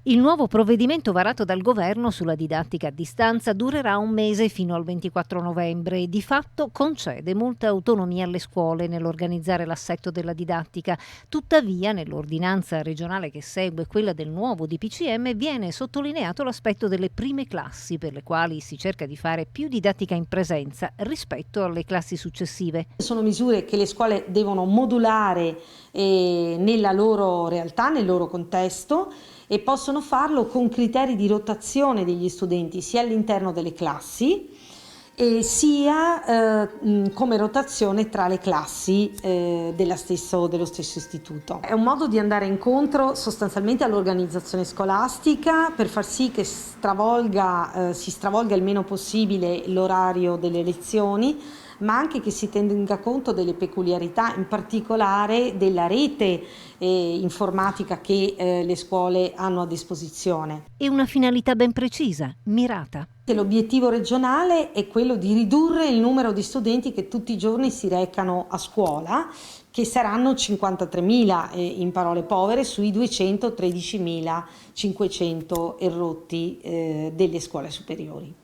Il nuovo provvedimento varato dal governo sulla didattica a distanza durerà un mese fino al 24 novembre e di fatto concede molta autonomia alle scuole nell'organizzare l'assetto della didattica. Tuttavia, nell'ordinanza regionale che segue quella del nuovo DPCM viene sottolineato l'aspetto delle prime classi, per le quali si cerca di fare più didattica in presenza rispetto alle classi successive. Sono misure che le scuole devono modulare nella loro realtà, nel loro contesto, e possono farlo con criteri di rotazione degli studenti sia all'interno delle classi sia come rotazione tra le classi dello stesso istituto. È un modo di andare incontro sostanzialmente all'organizzazione scolastica per far sì che si stravolga il meno possibile l'orario delle lezioni, ma anche che si tenga conto delle peculiarità, in particolare della rete informatica che le scuole hanno a disposizione. E una finalità ben precisa, mirata. L'obiettivo regionale è quello di ridurre il numero di studenti che tutti i giorni si recano a scuola, che saranno 53.000 in parole povere sui 213.500 e rotti delle scuole superiori.